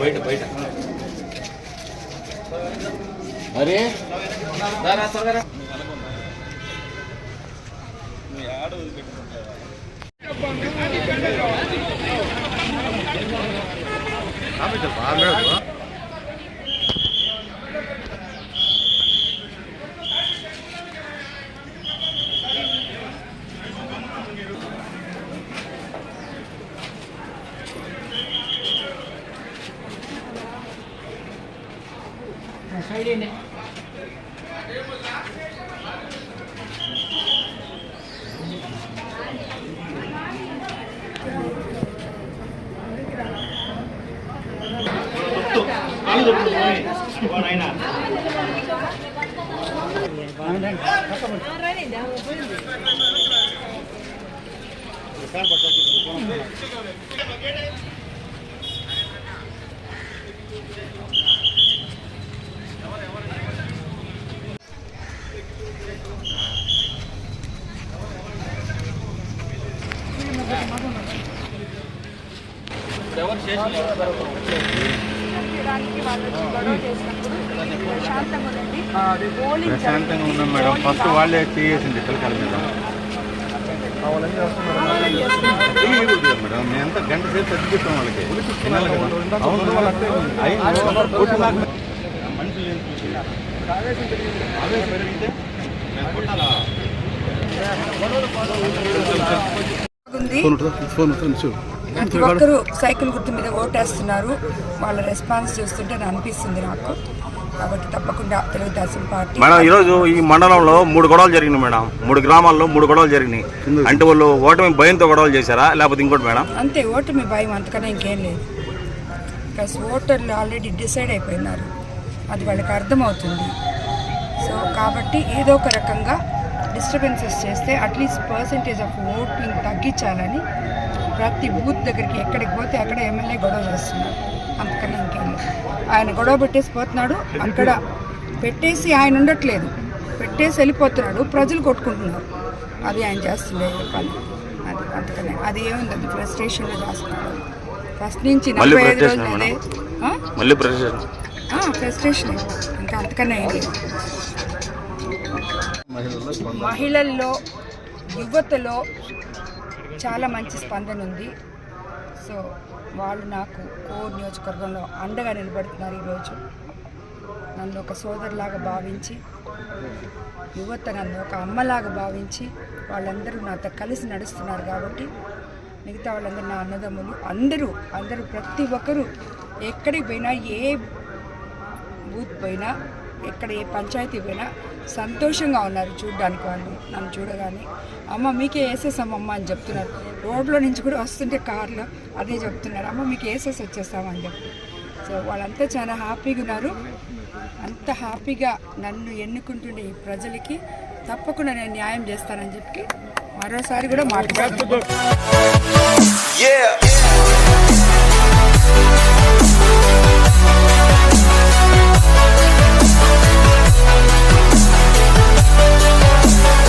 బయట అరే దారా త్వరగా ప్రశాంతంగా ఉన్నాం మేడం. ఫస్ట్ వాళ్ళే చేసింది పిల్లకాయల మీద మేడం. మేము ఎంత గంట సేపు తగ్గిస్తాం వాళ్ళకి ప్రతి ఒక్కరూ సైకిల్ గుర్తు మీద ఓటేస్తున్నారు. వాళ్ళ రెస్పాన్స్ చూస్తుంటే అనిపిస్తుంది నాకు. కాబట్టి తప్పకుండా తెలుగుదేశం పార్టీ. మేడం ఈరోజు ఈ మండలంలో 3 గొడవలు జరిగినాయి మేడం. 3 గ్రామాల్లో 3 గొడవలు జరిగినాయి. అంటే వాళ్ళు ఓటమి భయంతో గొడవలు చేశారా లేకపోతే ఇంకోటి మేడం? అంతే, ఓటమి భయం, అంతకన్నా ఇంకేం లేదు. ప్లస్ ఓటర్లు ఆల్రెడీ డిసైడ్ అయిపోయినారు, అది వాళ్ళకి అర్థమవుతుంది. సో కాబట్టి ఏదో ఒక రకంగా డిస్టర్బెన్సెస్ చేస్తే అట్లీస్ట్ పర్సంటేజ్ ఆఫ్ ఓటింగ్ తగ్గించాలని ప్రతి బూత్ దగ్గరికి ఎక్కడికి పోతే అక్కడ ఎమ్మెల్యే గొడవ చేస్తున్నారు. అంతకన్నా ఇంకేం లేదు. ఆయన గొడవ పెట్టేసి పోతున్నాడు, అక్కడ పెట్టేసి ఆయన ఉండట్లేదు, పెట్టేసి వెళ్ళిపోతున్నాడు, ప్రజలు కొట్టుకుంటున్నారు. అది ఆయన చేస్తుండే పని. అది అంతకనే అది ఏముంది, అది ఫ్రస్ట్రేషన్లో చేస్తున్నాడు. ఫస్ట్ నుంచి 45 రోజులు అదే ఫ్రస్ట్రేషన్, ఇంకా అంతకన్నా ఏం లేదు. మహిళల్లో యువతలో చాలా మంచి స్పందన ఉంది. సో వాళ్ళు నాకు కోర్ నియోజకవర్గంలో అండగా నిలబడుతున్నారు. ఈరోజు నన్ను ఒక సోదరులాగా భావించి, యువత నన్ను ఒక అమ్మలాగా భావించి వాళ్ళందరూ నాతో కలిసి నడుస్తున్నారు. కాబట్టి మిగతా వాళ్ళందరూ నా అన్నదమ్ములు, అందరూ ప్రతి ఒక్కరూ ఎక్కడికి పోయినా, ఏ బూత్ పోయినా, ఎక్కడ ఏ పంచాయతీ పోయినా సంతోషంగా ఉన్నారు చూడడానికి. వాళ్ళు నన్ను చూడగానే అమ్మ మీకే వేసేసామమ్మ అని చెప్తున్నారు. రోడ్లో నుంచి కూడా వస్తుంటే కార్లో అదే చెప్తున్నారు, అమ్మ మీకు వేసేసి వచ్చేస్తామని చెప్పి. సో వాళ్ళంతా చాలా హ్యాపీగా ఉన్నారు. అంత హ్యాపీగా నన్ను ఎన్నుకుంటుండే ఈ ప్రజలకి తప్పకుండా నేను న్యాయం చేస్తానని చెప్పి మరోసారి కూడా మాట్లాడుతున్నాను.